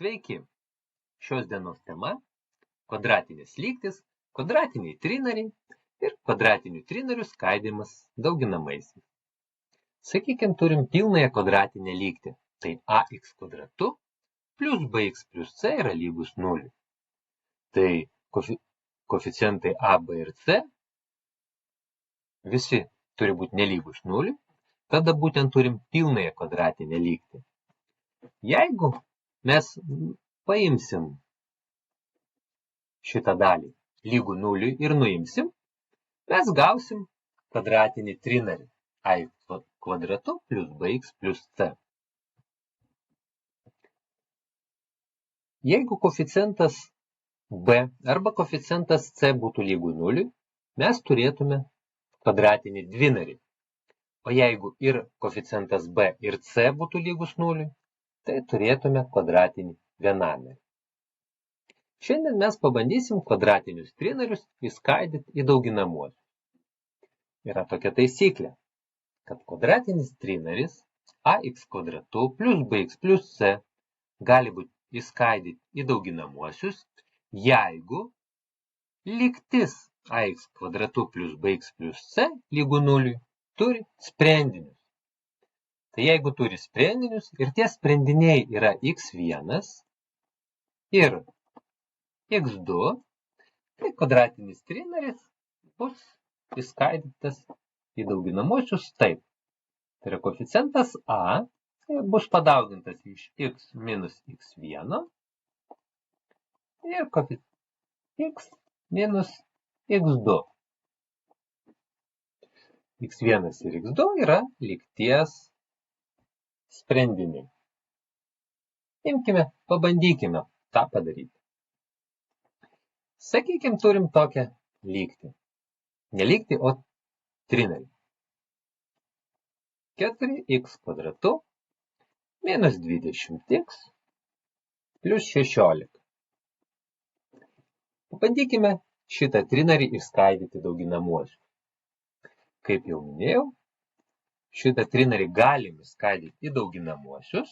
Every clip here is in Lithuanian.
Sveiki! Šios dienos tema – kvadratinės lygtys, kvadratiniai trinariai ir kvadratinių trinarių skaidymas dauginamaisiais. Sakykime, turim pilnąją kvadratinę lygtį, tai ax kvadratu plus bx plus c yra lygus 0. Tai koeficientai a, b ir c visi turi būti nelygus 0, tada būtent turim pilnąją kvadratinę lygtį. Jeigu mes paimsim šitą dalį lygų 0 ir nuimsim, mes gausim kvadratinį trinarį ax kvadratu plus bx plus c. Jeigu koeficientas b arba koeficientas c būtų lygų 0, mes turėtume kvadratinį dvinarį. O jeigu ir koeficientas b ir c būtų lygus 0, tai turėtume kvadratinį vienanarį. Šiandien mes pabandysim kvadratinius trinarius išskaidyti į dauginamuosius. Yra tokia taisyklė, kad kvadratinis trinaris ax kvadratu plus bx plus c gali būti išskaidyti į dauginamuosius, jeigu lygtis ax kvadratu plus bx plus c lygu 0 turi sprendinius. Tai jeigu turi sprendinius ir tie sprendiniai yra x1 ir x2, tai kvadratinis trinaris bus išskaidytas į dauginamuosius taip. Tai yra koeficientas a bus padaugintas iš x minus x1 ir x minus x2. x1 ir x2 yra lygties sprendiniai. Imkime, pabandykime tą padaryti. Sakykime, turim tokią lygtį. Ne lygtį, o trinarį. 4x kvadratu minus 20x plus 16. Pabandykime šitą trinarį išskaidyti dauginamuosius. Kaip jau minėjau, šitą trinarį galim išskaidyti į dauginamuosius,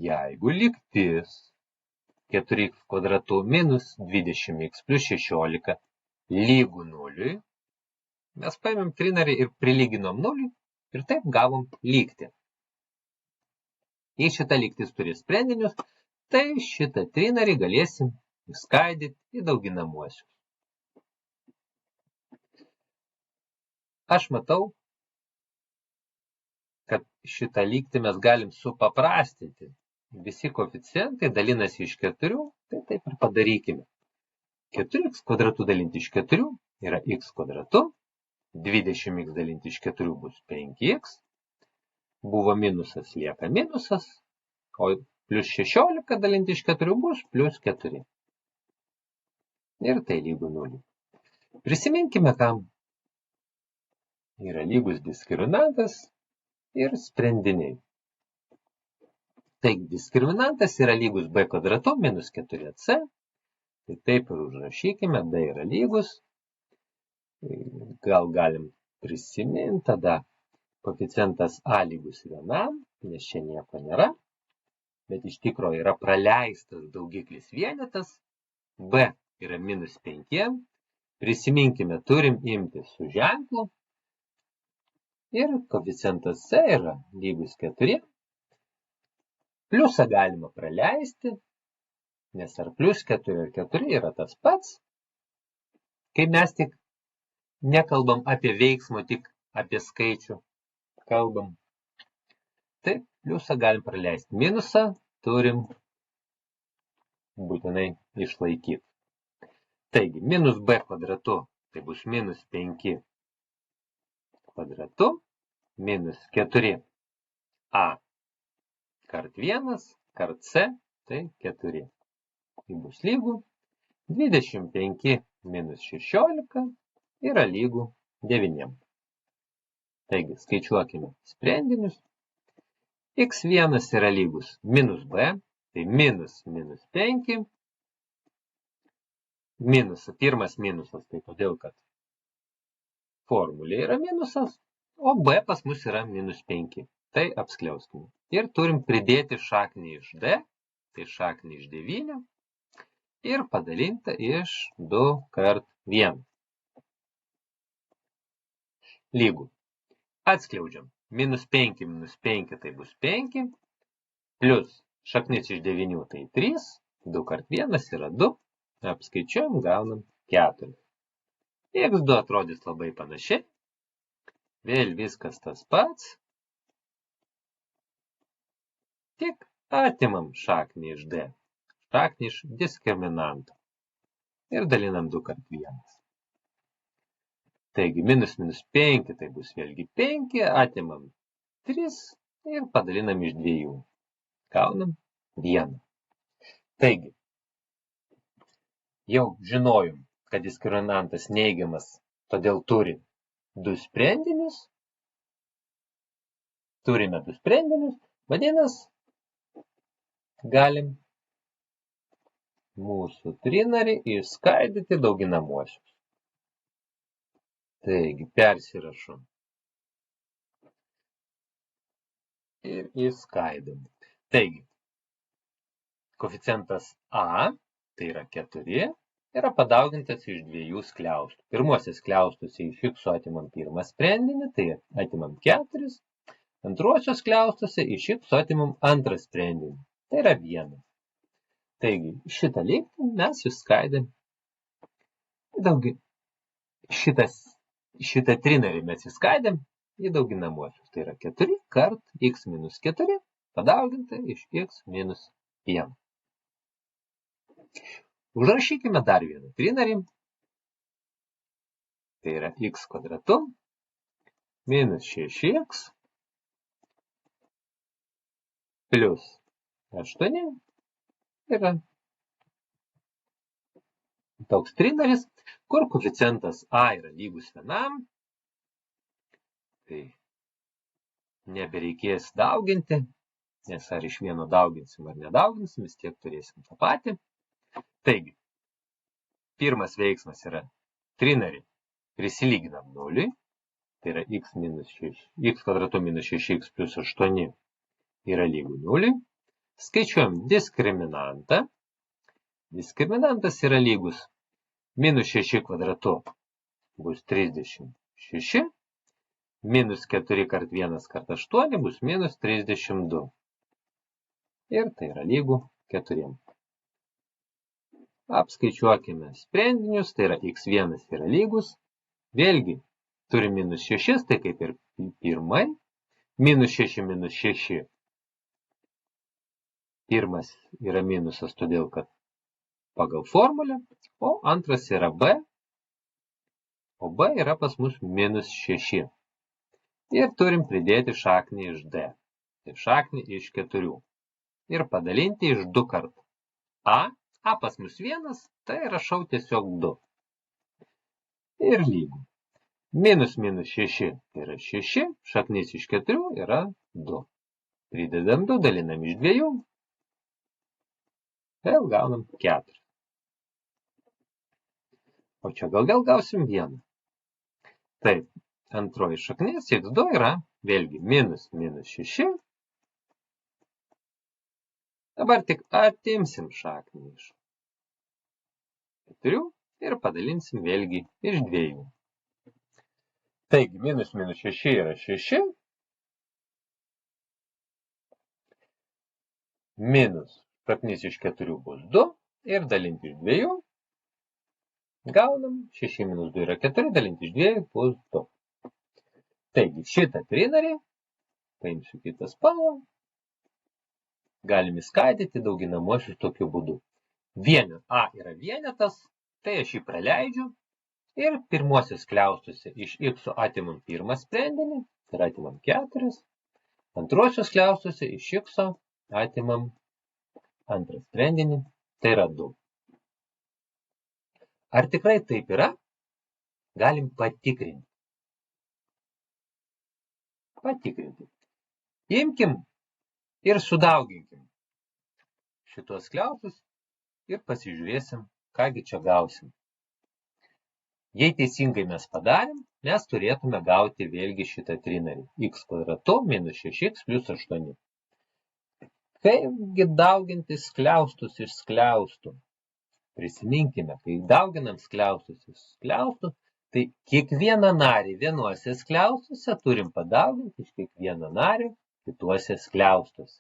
jeigu lygtis 4x kvadratu minus 20x plus 16 lygu 0, mes paėmėm trinarį ir prilyginom 0 ir taip gavom lygtį. Jei šita lygtis turi sprendinius, tai šitą trinarį galėsim išskaidyti į dauginamuosius. Aš matau, kad šitą lygtį mes galim supaprastinti. Visi koeficientai dalinasi iš 4, tai taip ir padarykime. 4x kvadratu dalinti iš 4 yra x kvadratu, 20x dalinti iš 4 bus 5x, buvo minusas, lieka minusas, o plus 16 dalinti iš 4 bus plus 4. Ir tai lygu 0. Prisiminkime, kam yra lygus diskriminantas ir sprendiniai. Taigi, diskriminantas yra lygus b kvadratu minus 4c. Tai taip ir užrašykime, d yra lygus. Gal galim prisiminti, tada koeficientas a lygus 1, nes čia nieko nėra. Bet iš tikro yra praleistas daugiklis vienetas. B yra minus 5. Prisiminkime, turim imti su ženklu. Ir koeficientas c yra lygus 4. Pliusą galima praleisti, nes ar plus 4 ir 4 yra tas pats. Kai mes tik nekalbam apie veiksmą, tik apie skaičių kalbam. Tai pliusą galim praleisti. Minusą turim būtinai išlaikyti. Taigi, minus b kvadratu, tai bus minus 5 kvadratu, minus 4a kart 1 kart c, tai 4. Tai bus lygu 25 minus 16 yra lygu 9. Taigi, skaičiuokime sprendinius. x1 yra lygus minus b, tai minus 5. Pirmas minusas, tai todėl, kad formulė yra minusas, o b pas mus yra minus 5. Tai apskliauskime. Ir turim pridėti šaknį iš d, tai šaknį iš 9 ir padalinta iš 2 kart 1. Lygu. Atskleidžiam. -5 minus 5 tai bus 5, plus šaknis iš 9 tai 3, 2 kart 1 yra 2, apskaičiuojam, gaunam 4. x2 atrodys labai panašiai, vėl viskas tas pats, tik atimam šaknį iš d, šaknį iš diskriminanto ir dalinam 2 kart 1. Taigi, -5 tai bus vėlgi 5, atimam 3 ir padalinam iš 2. Gaunam 1. Taigi, jau žinojom, kad diskriminantas neigiamas, todėl turi 2 sprendinius. Turime 2 sprendinius, vadinasi, galim mūsų trinarį išskaidyti dauginamuosius. Taigi, persirašom ir išskaidom. Taigi, koeficientas a, tai yra 4, yra padaugintas iš 2 skliaustų. Pirmuosius skliaustus iš x atimam pirmą sprendinį, tai atimam 4. Antruosius skliaustuose iš x atimam antrą sprendinį, tai yra 1. Taigi, šitą lygtį mes išskaidėm. Šitą trinarį mes išskaidėm į dauginamuosius. Tai yra 4 kart x minus 4 padauginta iš x minus 1. Užrašykime dar vieną trinarį. Tai yra x kvadratu minus 6x plus 8 yra toks trinaris, kur koeficientas a yra lygus 1. Tai nebereikės dauginti, nes ar iš vieno dauginsim ar nedauginsim, vis tiek turėsim tą patį. Taigi, pirmas veiksmas yra trinarį prisilyginam 0, tai yra x kvadratu minus 6x plus 8 yra lygu 0. Skaičiuojam diskriminantą. Diskriminantas yra lygus minus 6 kvadratu bus 36, minus 4 kart 1 kart 8 bus minus 32. Ir tai yra lygu 4. Apskaičiuokime sprendinius, tai yra x1 yra lygus. Vėlgi, turi minus 6, tai kaip ir pirmai. Minus 6 minus 6. Pirmas yra minusas, todėl kad pagal formulę, o antras yra b, o b yra pas mus minus 6. Ir turim pridėti šaknį iš d, tai šaknį iš 4. Ir padalinti iš 2 kart a pas mus 1, tai rašau tiesiog 2. Ir lygu. Minus minus 6 tai yra 6, šaknis iš 4 yra 2. Pridedam 2, dalinam iš 2, vėl gaunam 4. O čia gal vėl gausim 1. Taip, antroji šaknis x2 yra vėlgi minus minus 6. Dabar tik atimsim šaknį iš 4 ir padalinsim vėlgi iš 2. Taigi, minus minus 6 yra 6. Minus šaknis iš 4 bus 2 ir dalinti iš 2. Gaunam 6 minus 2 yra 4, dalinti iš 2 bus 2. Taigi, šitą trinarį, paimsiu kitą spalvą, galime skaidyti dauginamuosius tokiu būdu. A yra vienetas, tai aš jį praleidžiu ir pirmuosius skliaustuose iš x atimam pirmą sprendinį, tai atimam 4. Antruosius skliaustuose iš x atimam antrą sprendinį, tai yra 2. Ar tikrai taip yra? Galim patikrinti. Imkim ir sudauginkim šitos skliaustus ir pasižiūrėsim, kągi čia gausim. Jei teisingai mes padarėm, mes turėtume gauti vėlgi šitą trinarį. X kvadratu minus 6x plus 8. Kaipgi dauginti skliaustus iš skliaustų? Prisiminkime, kai dauginam skliaustus iš skliaustų, tai kiekvieną narį vienuose skliaustuose turim padauginti iš kiekvieno nario kituose skliaustuose.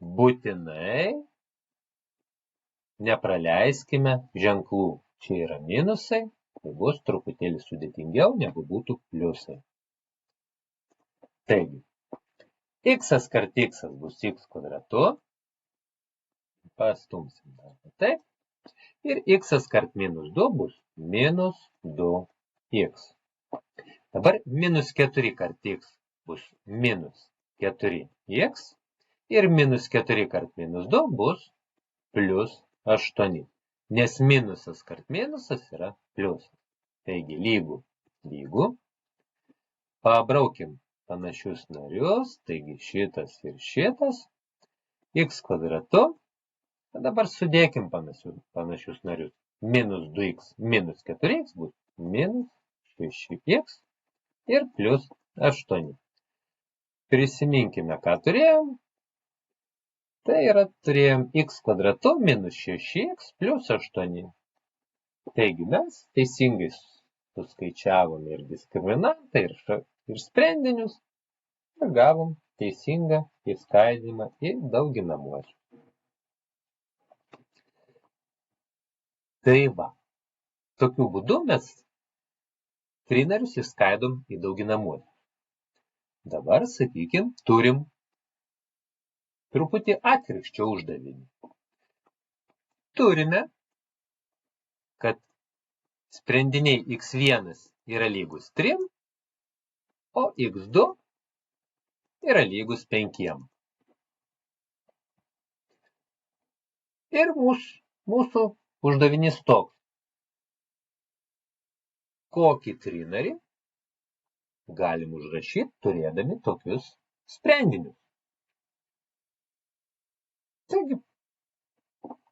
Būtinai nepraleiskime ženklų. Čia yra minusai, tai bus truputėlį sudėtingiau negu būtų pliusai. Taigi, x kart x bus x kvadratu. Pastumsim dar taip. Ir x kart minus 2 bus minus 2x. Dabar minus 4 kart x bus minus 4x. Ir minus 4 kart minus 2 bus plus 8. Nes minusas kart minusas yra pliusas. Taigi lygu. Pabraukim panašius narius. Taigi šitas ir šitas. X kvadratu. Dabar sudėkim panašius narius. Minus 2x minus 4x bus minus 6x ir plus 8. Prisiminkime, ką turėjom. Tai yra turėjom x kvadratu minus 6x plus 8. Taigi mes teisingai suskaičiavome ir diskriminantą, ir sprendinius. Ir gavom teisingą išskaidymą į dauginamuosius. Tai va, tokiu būdu mes trinarius išskaidom į dauginamuosius. Dabar, sakykim, turim truputį atvirkščią uždavinį. Turime, kad sprendiniai x1 yra lygus 3, o x2 yra lygus 5. Ir mūsų uždavinys toks. Kokį trinarį galim užrašyti turėdami tokius sprendinius? Taigi,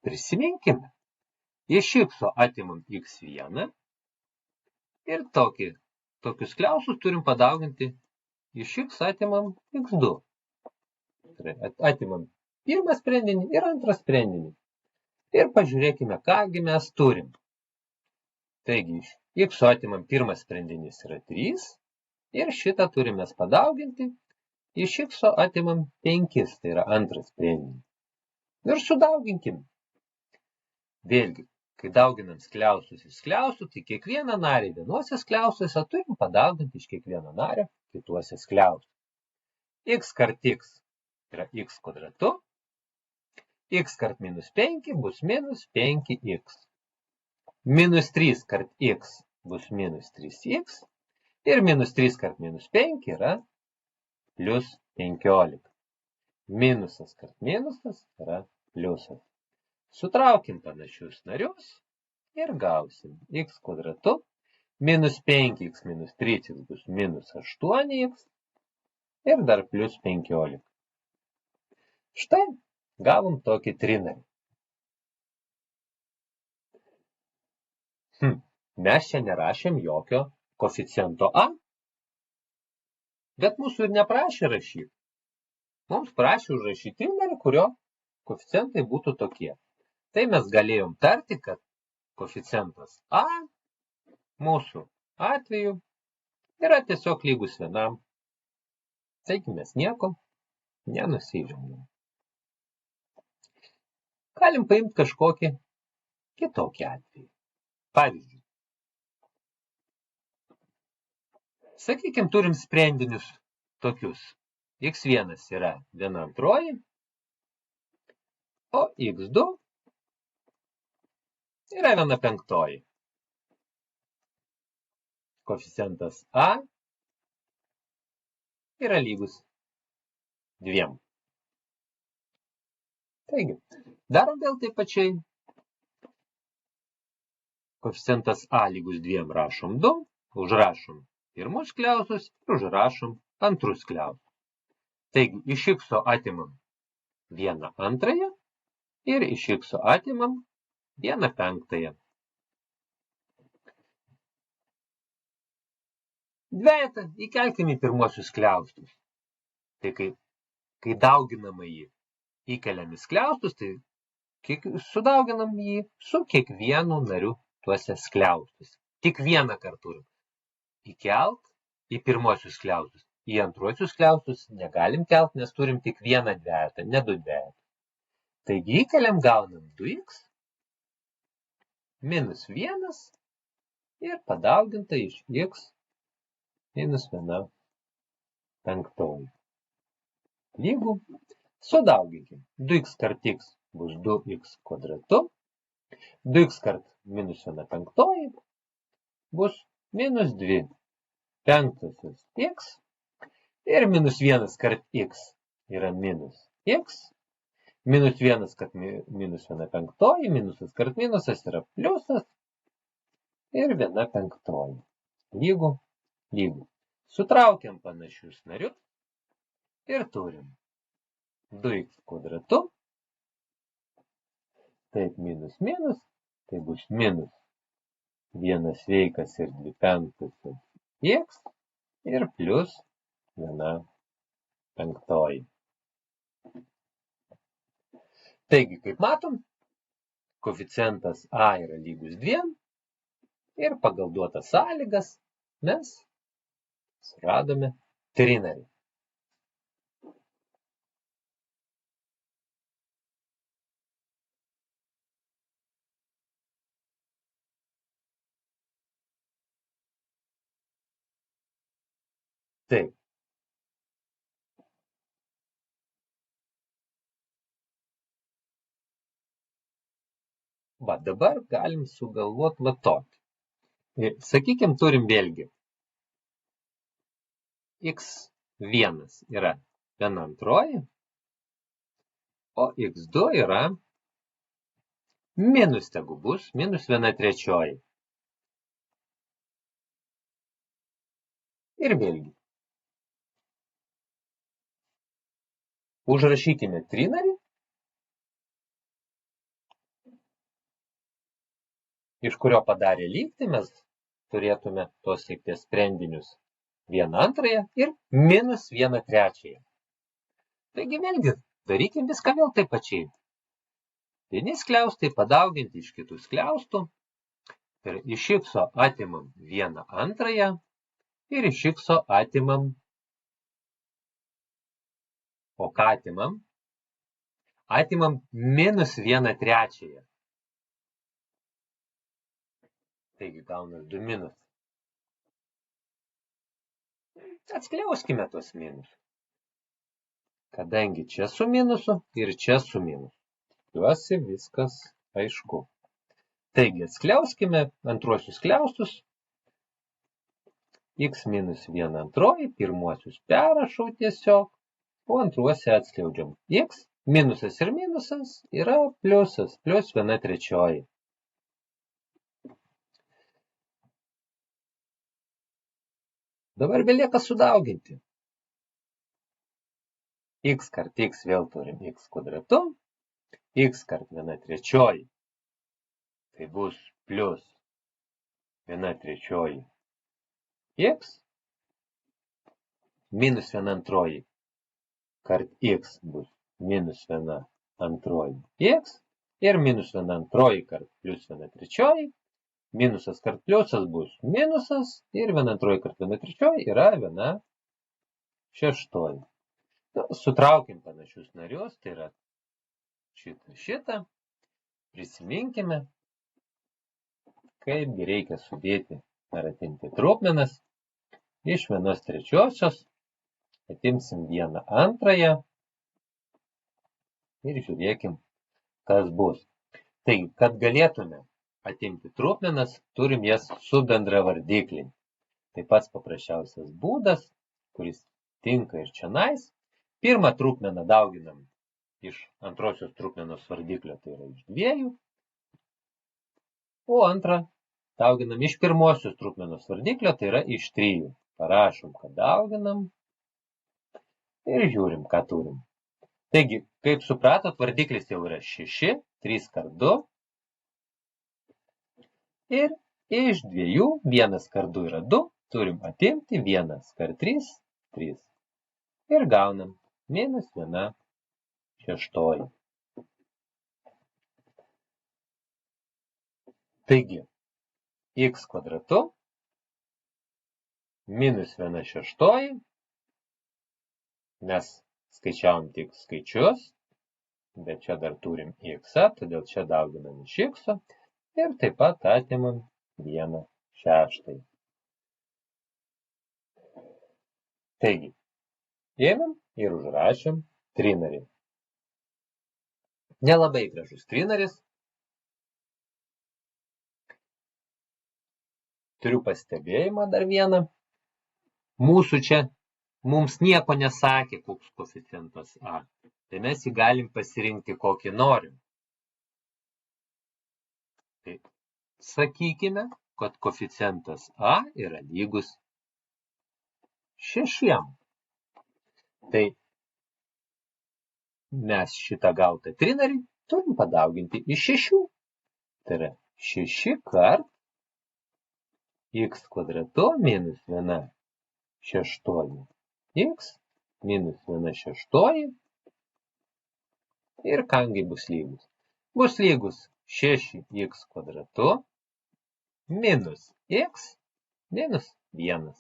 prisiminkime. Iš x atimam x1 ir tokius skliausus turim padauginti. Iš x atimam x2. Atimam pirmą sprendinį ir antrą sprendinį. Ir pažiūrėkime, kągi mes turim. Taigi, iš x atimam pirmas sprendinys yra 3 ir šitą turime padauginti. Iš x atimam 5, tai yra antras sprendinys. Ir sudauginkim. Vėlgi, kai dauginam skliaustus iš skliaustų, tai kiekvieną narį vienuose skliaustuose turim padauginti iš kiekvieno nario kituose skliaustuose. X kart x yra x kvadratu. X kart minus 5 bus minus 5x. Minus 3 kart x bus minus 3x. Ir minus 3 kart minus 5 yra plus 15. Minusas kart minusas yra pliusas. Sutraukim panašius narius ir gausim x kvadratu. Minus 5x minus 3x bus minus 8x. Ir dar plus 15. Štai gavom tokį trinarį. Mes čia nerašėm jokio koeficiento a. Bet mūsų ir neprašė rašyti. Mums prašė užrašyti trinarį, kurio koeficientai būtų tokie. Tai mes galėjom tarti, kad koeficientas a mūsų atveju yra tiesiog lygus 1. Taigi mes nieko nenusižengėm. Galim paimti kažkokį kitokį atvejį. Pavyzdžiui, sakykim, turim sprendinius tokius. x1 yra 1/2, o x2 yra 1/5. Koeficientas a yra lygus 2. Taigi, darom vėl taip pačiai. Koeficientas a lygus 2 rašom 2, užrašom pirmus skliausus ir užrašom antrus skliausus. Taigi, iš x atimam 1/2 ir iš x atimam 1/5. Dvejetą įkelkime į pirmuosius skliaustus. Tai kai dauginamą jį įkeliam į skliaustus, tai sudauginam jį su kiekvienu nariu tuose skliaustuose. Tik vieną kartą turim įkelt į pirmosius skliaustus. Į antruosius skliaustus negalim kelt, nes turim tik vieną dvejetą, ne du dvejetus. Taigi įkeliam, gaunam 2x minus 1 ir padauginta iš x minus 1 penktoji. Lygų sudauginkim. 2x kart x bus 2x kvadratu. 2x kart minus 1 penktoji bus minus 2 penktasis x. Ir minus 1 kart x yra minus x. Minus 1 kart minus 1 penktoji. Minusas kart minusas yra pliusas. Ir 1 penktoji. Lygų. Sutraukiam panašius narius. Ir turim 2x kvadratu. Taip, minus minus. Tai bus minus 1 sveikas ir 2 penktasis x. Ir plius 1 penktoji. Taigi, kaip matom, koeficientas a yra lygus 2. Ir pagal duotas sąlygas mes suradome trinarį. Taip. Va, dabar galim sugalvoti va tokį. Sakykim, turim vėlgi. x1 yra 1/2, o x2 yra minus tegu bus, minus 1/3. Ir vėlgi. Užrašykime trinarį, iš kurio padarę lygtį mes turėtume tos lygties sprendinius 1/2 ir minus 1/3. Taigi vėlgi, darykim viską vėl taip pačiai. Vieni skliaustai padauginti iš kitų skliaustų. Ir iš x atimam 1/2 ir iš x atimam. O ką atimam? Atimam minus 1/3. Taigi gaunam 2 minus. Atskliauskime tuos minus. Kadangi čia su minusu ir čia su minusu. Tikiuosi viskas aišku. Taigi atskliauskime antruosius skliaustus. X minus 1/2, pirmuosius perrašau tiesiog, o antruose atskliaudžiam. X minusas ir minusas yra pliusas, plius 1/3. Dabar belieka sudauginti. X kart x vėl turim x kvadratu. X kart 1/3. Tai bus plius 1/3 x. Minus 1/2 kart x bus minus 1/2 x. Ir minus 1/2 kart plius 1/3. Minusas kart pliusas bus minusas. Ir 1/2 kart 1/3 yra 1/6. Sutraukim panašius narius. Tai yra šitą. Prisiminkime, kaip reikia sudėti ar atimti trupmenas. Iš 1/3 atimsim 1/2 ir žiūrėkim, kas bus. Taigi, kad galėtume atimti trupmenas, turim jas subendravardiklinti. Tai pats paprasčiausias būdas, kuris tinka ir čionais. Pirmą trupmeną dauginam iš antrosios trupmenos vardiklio, tai yra iš 2. O antrą dauginam iš pirmosios trupmenos vardiklio, tai yra iš 3. Parašom, kad dauginam ir žiūrim, ką turim. Taigi, kaip supratot, vardiklis jau yra 6, 3 kart 2. Ir iš 2, 1 kart 2 yra 2, turim atimti 1 kart 3, 3. Ir gaunam minus 1/6. Taigi, x kvadratu minus 1/6, mes skaičiavom tik skaičius, bet čia dar turim x, todėl čia dauginam iš x ir taip pat atimam 1/6. Taigi, ėmėm ir užrašėm trinarį. Nelabai gražus trinaris. Turiu pastebėjimą dar vieną. Mūsų čia mums nieko nesakė, koks koeficientas a. Tai mes jį galim pasirinkti kokį norim. Tai sakykime, kad koeficientas a yra lygus 6. Tai mes šitą gautą trinarį turim padauginti iš 6. Tai yra 6 kart x kvadratu minus 1/6. X minus 1/6. Ir kamgi bus lygus? Bus lygus 6x kvadratu minus x minus 1.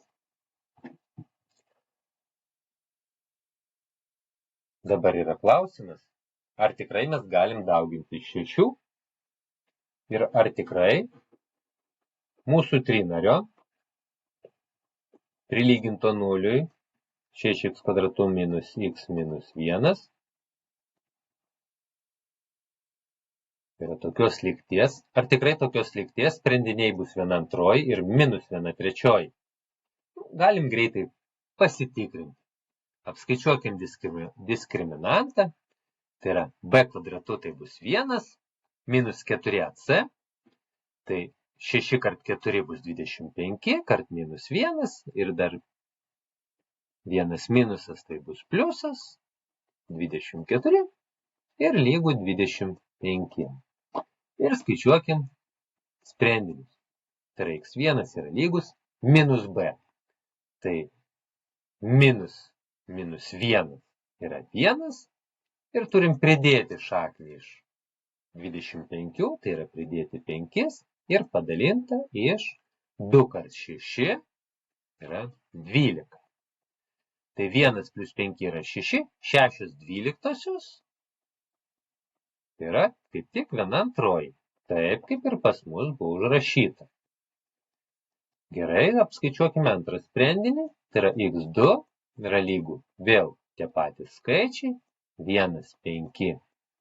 Dabar yra klausimas, ar tikrai mes galim dauginti iš 6 ir ar tikrai mūsų trinario prilyginto nuliui 6x kvadratu minus x minus 1 yra tokios lygties. Ar tikrai tokios lygties sprendiniai bus 1/2 ir minus 1/3? Galim greitai pasitikrinti. Apskaičiuokim diskriminantą. Tai yra b kvadratu tai bus 1 minus 4ac. Tai 6 kart 4 bus 25 kart minus 1 ir dar vienas minusas tai bus pliusas 24 ir lygų 25. Ir skaičiuokim sprendinius. Tai yra x1 yra lygus minus b. Tai minus 1 yra 1 ir turim pridėti šaknį iš 25, tai yra pridėti 5 ir padalinta iš 2 kart 6 yra 12. Tai 1 plus 5 yra 6, 6/12 tai yra kaip tik 1/2. Taip kaip ir pas mus buvo užrašyta. Gerai, apskaičiuokime antrą sprendinį. Tai yra x2 yra lygų vėl tie patys skaičiai. 1, 5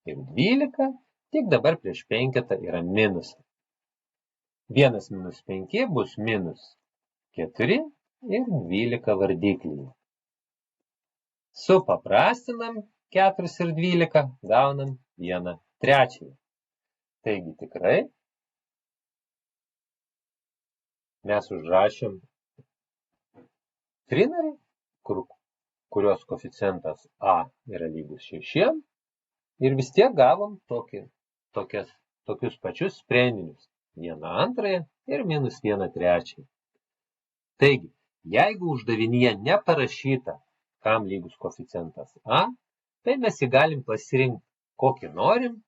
ir 12. Tik dabar prieš penketą yra minusas. 1 minus 5 bus minus 4 ir 12 vardiklyje. Supaprastinam 4 ir 12, gaunam 1/3. Taigi tikrai mes užrašėm trinarį, kurios koeficientas a yra lygus 6 ir vis tiek gavom tokius pačius sprendinius. 1/2 ir minus 1/3. Taigi, jeigu uždavinyje neparašyta, kam lygus koeficientas a, tai mes jį galim pasirinkti kokį norim,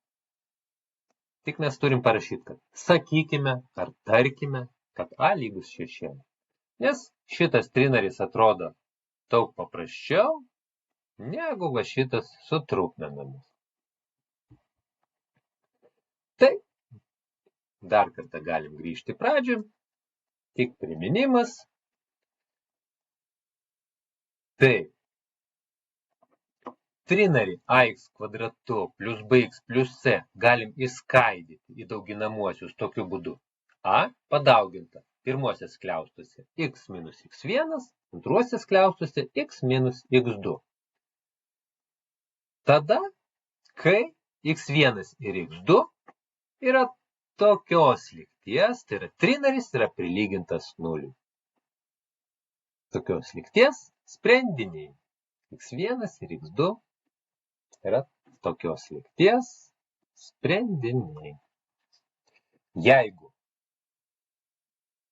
tik mes turim parašyti, kad sakykime ar tarkime, kad a lygus 6. Nes šitas trinaris atrodo daug paprasčiau, negu va šitas su trupmenomis. Tai dar kartą galim grįžti pradžią, tik priminimas. Tai trinarį ax kvadratu plus bx plus c galim įskaidyti į dauginamuosius tokiu būdu. A padauginta pirmuosios skliaustuose x minus x1, antruosios skliaustuose x minus x2. Tada, kai x1 ir x2 yra tokios lygties, tai yra trinaris yra prilygintas nuliui. Tokios lygties sprendiniai x1 ir x2 yra tokios lygties sprendiniai. Jeigu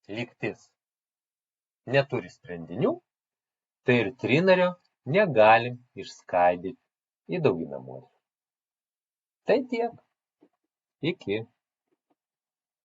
lygtis neturi sprendinių, tai ir trinario negalim išskaidyti į dauginamuosius. Tai tiek. Iki.